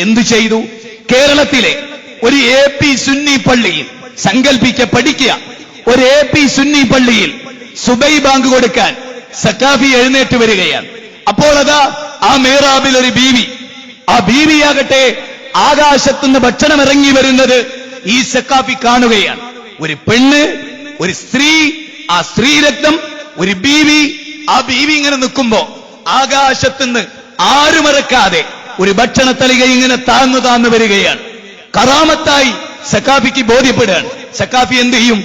എന്തു ചെയ്തു? കേരളത്തിലെ ഒരു AP സുന്നി പള്ളിയിൽ പഠിക്കുക, ഒരു AP സുന്നി പള്ളിയിൽ സുബൈ ബാങ്ക് കൊടുക്കാൻ സക്കാഫി എഴുന്നേറ്റ് വരികയാണ്. അപ്പോൾ അതാ ആ മേറാബിൽ ഒരു ബീവി, ആ ബീവിയാകട്ടെ ആകാശത്തുനിന്ന് ഭക്ഷണം ഇറങ്ങി വരുന്നത് ഈ സക്കാഫി കാണുകയാണ്. ഒരു പെണ്ണ്, ഒരു സ്ത്രീ, ആ സ്ത്രീ രക്തം, ഒരു ബീവി, ആ ബീവി ഇങ്ങനെ നിൽക്കുമ്പോ ആകാശത്തുനിന്ന് ആരുമറക്കാതെ ഒരു ഭക്ഷണത്തലിക ഇങ്ങനെ താഴ്ന്നു വരികയാണ്. കറാമത്തായി സക്കാഫിക്ക് ബോധ്യപ്പെടുകയാണ്. സക്കാഫി എന്ത് ചെയ്യും?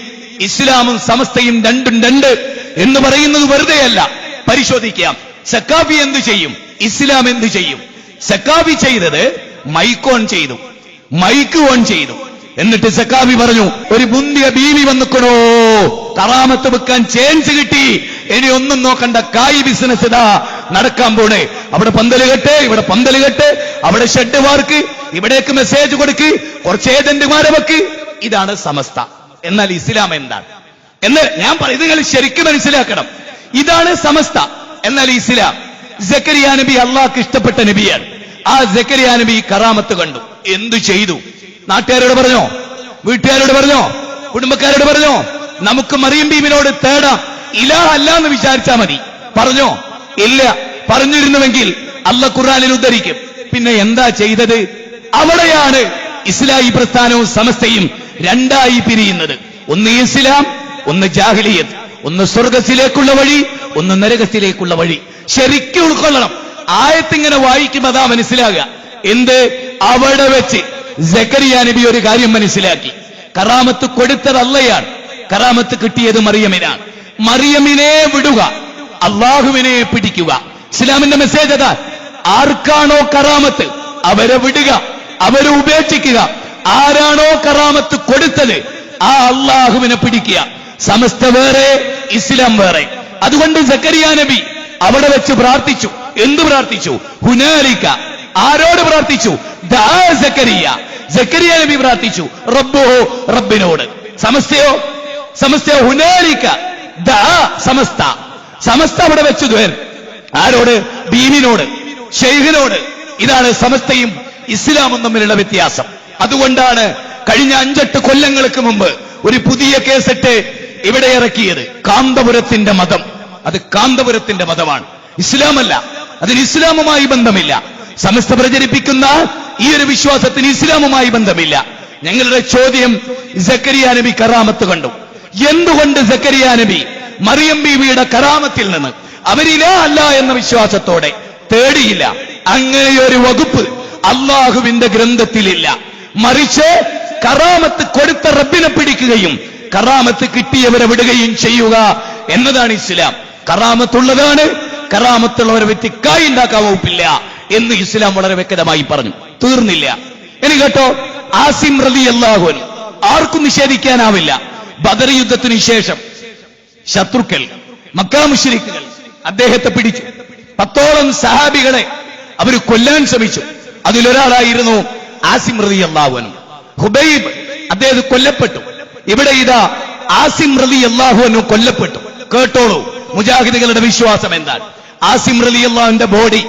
ഇസ്ലാമും സമസ്തയും രണ്ടും രണ്ട് എന്ന് പറയുന്നത് വെറുതെയല്ല, പരിശോധിക്കാം. സക്കാഫി എന്തു ചെയ്യും? ഇസ്ലാം എന്തു ചെയ്യും? സക്കാഫി ചെയ്തത് മൈക്ക് ഓൺ ചെയ്തു. എന്നിട്ട് സക്കാഫി പറഞ്ഞു, ഒരു മുന്തിയ ബീവി വന്നിക്കണോ, കറാമത്ത് വെക്കാൻ ചാൻസ് കിട്ടി, ഇനി ഒന്നും നോക്കണ്ട, കായ് ബിസിനസ് ഇതാ നടക്കാൻ പോണേ. അവിടെ പന്തല് കെട്ട്, ഇവിടെ പന്തല് കെട്ട്, അവിടെ ഷെഡ് വാർക്ക്, ഇവിടേക്ക് മെസ്സേജ് കൊടുക്ക്, കുറച്ച് ഏജന്റുമാരെ വെക്ക്. ഇതാണ് സമസ്ത. എന്നാൽ ഇസ്ലാം എന്താണ് എന്ന് ഞാൻ പറയും, നിങ്ങൾ ശരിക്കും മനസ്സിലാക്കണം. ഇതാണ് സമസ്ത. എന്നാൽ ഇസ്ലാം, സക്കരിയ നബി അള്ളാഹ്ക്ക് ഇഷ്ടപ്പെട്ട നബിയാണ്. ആ സക്കരിയ നബി കറാമത്ത് കണ്ടു. എന്തു ചെയ്തു? നാട്ടുകാരോട് പറഞ്ഞോ? വീട്ടുകാരോട് പറഞ്ഞോ? കുടുംബക്കാരോട് പറഞ്ഞോ? നമുക്ക് മറിയം ബീവിനോട് തേടാം, ഇലാഹ അല്ല എന്ന് വിചാരിച്ചാ മതി. പറഞ്ഞോ? ഇല്ല. പറഞ്ഞിരുന്നുവെങ്കിൽ അല്ലാഹ് ഖുർആനിൽ ഉദ്ധരിക്കും. പിന്നെ എന്താ ചെയ്തത്? അവിടെയാണ് ഇസ്ലാഹി പ്രസ്ഥാനവും സമസ്തയും രണ്ടായി പിരിയുന്നത്. ഒന്ന് ഇസ്ലാം, ഒന്ന് ജാഹിലിയത്ത്. ഒന്ന് സ്വർഗത്തിലേക്കുള്ള വഴി, ഒന്ന് നരകത്തിലേക്കുള്ള വഴി. ശരിക്കും ഉൾക്കൊള്ളണം. ആയത്തിങ്ങനെ വായിക്കുമ്പോൾ അതാ മനസ്സിലാകുക. എന്ത്? അവിടെ വെച്ച് സക്കരിയ നബി ഒരു കാര്യം മനസ്സിലാക്കി. കറാമത്ത് കൊടുത്തത് അള്ളയാണ്, കറാമത്ത് കിട്ടിയത് മറിയമിനാണ്. മറിയമിനെ വിടുക, അള്ളാഹുവിനെ പിടിക്കുക. ഇസ്ലാമിന്റെ മെസ്സേജ് അതാ. ആർക്കാണോ കറാമത്ത് അവരെ വിടുക, അവരെ ഉപേക്ഷിക്കുക. ആരാണോ കറാമത്ത് കൊടുത്തത് ആ അള്ളാഹുവിനെ പിടിക്കുക. സമസ്ത വേറെ, ഇസ്ലാം വേറെ. അതുകൊണ്ട് സക്കരിയ നബി അവിടെ വെച്ച് പ്രാർത്ഥിച്ചു. എന്തു പ്രാർത്ഥിച്ചു? ഹുനാലിക. ആരോട് പ്രാർത്ഥിച്ചു? ദാ സക്കരിയ. സക്കരിയ നബി പ്രാർത്ഥിച്ചു റബ്ബുഹു, റബ്ബിനോട്. സമസ്തയോ ഹുനാലിക ദാ സമസ്ത അവിടെ വെച്ചു ദ്വേർ. ആരോട്? ബീവിനോട്, ഷെയ്ഖിനോട്. ഇതാണ് സമസ്തയും ഇസ്ലാമും തമ്മിലുള്ള വ്യത്യാസം. അതുകൊണ്ടാണ് കഴിഞ്ഞ 5-8 കൊല്ലങ്ങൾക്ക് മുമ്പ് ഒരു പുതിയ കേസറ്റ് ഇവിടെ ഇറക്കിയത്. കാന്തപുരത്തിന്റെ മതം. അത് കാന്തപുരത്തിന്റെ മതമാണ്, ഇസ്ലാമല്ല. അതിന് ഇസ്ലാമുമായി ബന്ധമില്ല. സമസ്ത പ്രചരിപ്പിക്കുന്ന ഈ ഒരു വിശ്വാസത്തിന് ഇസ്ലാമുമായി ബന്ധമില്ല. ഞങ്ങളുടെ ചോദ്യം, സക്കരിയ നബി കറാമത്ത് കണ്ടു. എന്തുകൊണ്ട് സക്കരിയ നബി മറിയം ബീവിയുടെ കറാമത്തിൽ നിന്ന് അവരിലാ അല്ല എന്ന വിശ്വാസത്തോടെ തേടിയില്ല? അങ്ങനെയൊരു വകുപ്പ് അള്ളാഹുവിന്റെ ഗ്രന്ഥത്തിലില്ല. മറിച്ച് കറാമത്ത് കൊടുത്ത റബ്ബിനെ പിടിക്കുകയും കറാമത്ത് കിട്ടിയവരെ വിടുകയും ചെയ്യുക എന്നതാണ് ഇസ്ലാം. കറാമത്തുള്ളതാണ്, കറാമത്തുള്ളവരെ വ്യക്തി കായ് ഉണ്ടാക്കാൻ വകുപ്പില്ല എന്ന് ഇസ്ലാം വളരെ വ്യക്തമായി പറഞ്ഞു. തീർന്നില്ല. ഇനി കേട്ടോ, ആസിം റളിയല്ലാഹു അൻഹു ആർക്കും നിഷേധിക്കാനാവില്ല. ബദർ യുദ്ധത്തിനു ശേഷം ശത്രുക്കൾ, മക്കാ മുശ്രിക്കുകൾ അദ്ദേഹത്തെ പിടിച്ചു. 10ഓളം സഹാബികളെ അവർ കൊല്ലാൻ ശ്രമിച്ചു. അതിലൊരാളായിരുന്നു ആസിം റളിയല്ലാഹു അൻഹു. ഹുബൈബ് അദ്ദേഹം കൊല്ലപ്പെട്ടു. ഇവിടെ ഇതാ ആസിം റളിയല്ലാഹു അൻഹു കൊല്ലപ്പെട്ടു. കേട്ടോളൂ മുജാഹിദുകളുടെ വിശ്വാസം എന്താണ്. ആസിം റളിയല്ലാഹുവിന്റെ ബോഡി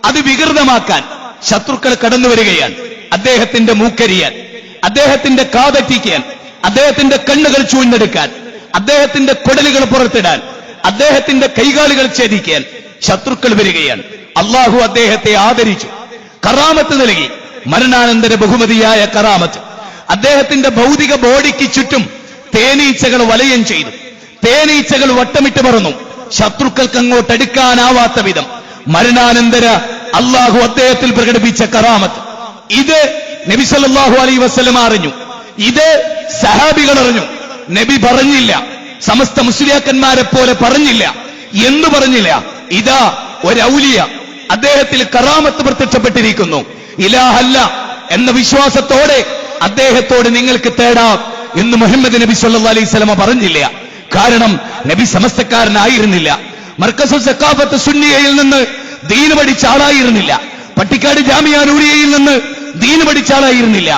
അത് വികൃതമാക്കാൻ ശത്രുക്കൾ കടന്നു വരികയാണ്. അദ്ദേഹത്തിന്റെ മൂക്കരിയാൻ, അദ്ദേഹത്തിന്റെ കാതറ്റിക്കാൻ, അദ്ദേഹത്തിന്റെ കണ്ണുകൾ ചൂഴ്ന്നെടുക്കാൻ, അദ്ദേഹത്തിന്റെ കുടലുകൾ പുറത്തിടാൻ, അദ്ദേഹത്തിന്റെ കൈകാലുകൾ ഛേദിക്കാൻ ശത്രുക്കൾ വരികയാണ്. അള്ളാഹു അദ്ദേഹത്തെ ആദരിച്ചു, കറാമത്ത് നൽകി. മരണാനന്തര ബഹുമതിയായ കറാമത്ത്. അദ്ദേഹത്തിന്റെ ഭൗതിക ബോഡിക്ക് ചുറ്റും തേനീച്ചകൾ വലയം ചെയ്തു. തേനീച്ചകൾ വട്ടമിട്ട് പറന്നു. ശത്രുക്കൾക്ക് അങ്ങോട്ട് അടുക്കാനാവാത്ത വിധം മരണാനന്തര അള്ളാഹു അദ്ദേഹത്തിൽ പ്രകടിപ്പിച്ച കറാമത്ത്. ഇത് നബി സല്ലല്ലാഹു അലൈഹി വസല്ലം അറിഞ്ഞു. ഇത് സഹാബികൾ അറിഞ്ഞു. നബി പറഞ്ഞില്ല, സമസ്ത മുസ്ലിയാക്കന്മാരെ പോലെ പറഞ്ഞില്ല. എന്തു പറഞ്ഞില്ല? ഇതാ ഒരു ഔലിയ, അദ്ദേഹത്തിൽ കറാമത്ത് പ്രത്യക്ഷപ്പെട്ടിരിക്കുന്നു, ഇലാഹല്ല എന്ന വിശ്വാസത്തോടെ അദ്ദേഹത്തോട് നിങ്ങൾക്ക് തേടാം എന്ന് മുഹമ്മദ് നബി സല്ലല്ലാഹു അലൈഹി വസല്ലം പറഞ്ഞില്ല. കാരണം നബി സമസ്തക്കാരനായിരുന്നില്ല. മർക്കസു സഖാഫത്ത് സുന്നിയയിൽ നിന്ന് ദീന് പഠിച്ച ആളായിരുന്നില്ല. പട്ടിക്കാട് ജാമിയ നൂരിയയിൽ നിന്ന് ദീന് പഠിച്ച ആളായിരുന്നില്ല.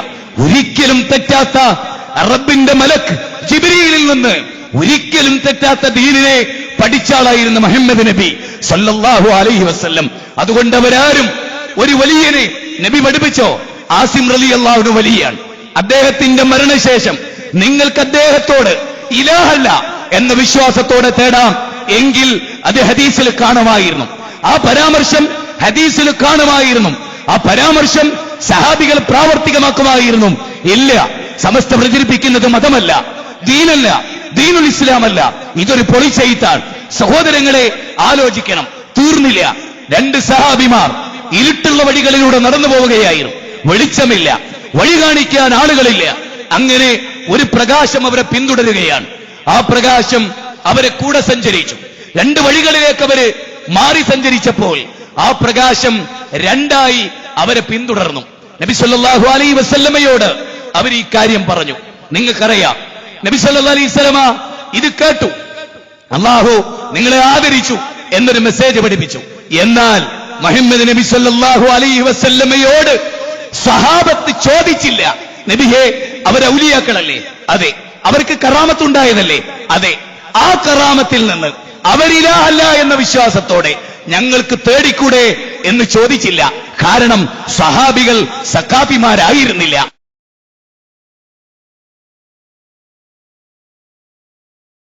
ഒരിക്കലും തെറ്റാത്ത റബ്ബിന്റെ മലക്ക് ജിബ്രീലിൽ നിന്ന് ഒരിക്കലും തെറ്റാത്ത ദീനിനെ പഠിച്ച ആളായിരുന്ന മുഹമ്മദ് നബി സല്ലല്ലാഹു അലൈഹി വസല്ലം. അതുകൊണ്ട് അവരാരും ഒരു വലിയനെ നബി പഠിപ്പിച്ചോ? ആസിം റളിയല്ലാഹു അൻഹു വലിയാണ്. അദ്ദേഹത്തിന്റെ മരണശേഷം നിങ്ങൾക്ക് അദ്ദേഹത്തോട് ഇലാഹല്ല എന്ന വിശ്വാസത്തോടെ തേടാം എങ്കിൽ അത് ഹദീസിൽ കാണുമായിരുന്നു. ആ പരാമർശം ഹദീസിൽ കാണുമായിരുന്നു. ആ പരാമർശം സഹാബികൾ പ്രാവർത്തികമാക്കുമായിരുന്നു. ഇല്ല, സമസ്ത പ്രചരിപ്പിക്കുന്നത് മതമല്ല, ദീനല്ല, ദീനുൽ ഇസ്ലാമല്ല, ഇതൊരു പൊളിച്ചെയ്ത്താണ്. സഹോദരങ്ങളെ ആലോചിക്കണം. തീർന്നില്ല. 2 സഹാബിമാർ ഇരുട്ടുള്ള വഴികളിലൂടെ നടന്നു പോവുകയായിരുന്നു. വെളിച്ചമില്ല, വഴി കാണിക്കാൻ ആളുകളില്ല. അങ്ങനെ ഒരു പ്രകാശം അവരെ പിന്തുടരുകയാണ്. ആ പ്രകാശം അവരെ കൂടെ സഞ്ചരിച്ചു. 2 വഴികളിലേക്ക് അവര് മാറി സഞ്ചരിച്ചപ്പോൾ ആ പ്രകാശം 2ആയി അവരെ പിന്തുടർന്നു. നബി സല്ലല്ലാഹു അലൈഹി വസല്ലമയോട് അവർ ഈ കാര്യം പറഞ്ഞു. നിങ്ങൾക്കറിയാം, നബി സല്ലല്ലാഹു അലൈഹി വസല്ലമ ഇത് കേട്ടു. അല്ലാഹു നിങ്ങളെ ആദരിച്ചു എന്നൊരു മെസ്സേജ് പഠിപ്പിച്ചു. എന്നാൽ മുഹമ്മദ് നബി സല്ലല്ലാഹു അലൈഹി വസല്ലമയോട് സ്വഹാബത്ത് ചോദിച്ചില്ല, നബിയെ അവർ ഔലിയാക്കളല്ലേ? അതെ. അവർക്ക് കറാമത്തുണ്ടായതല്ലേ? അതെ. ആ കറാമത്തിൽ നിന്ന് അവരിലാഹല്ല എന്ന വിശ്വാസത്തോടെ ഞങ്ങൾക്ക് തേടിക്കൂടെ എന്ന് ചോദിച്ചില്ല. കാരണം സ്വഹാബികൾ സഖാഫിമാരായിരുന്നില്ല.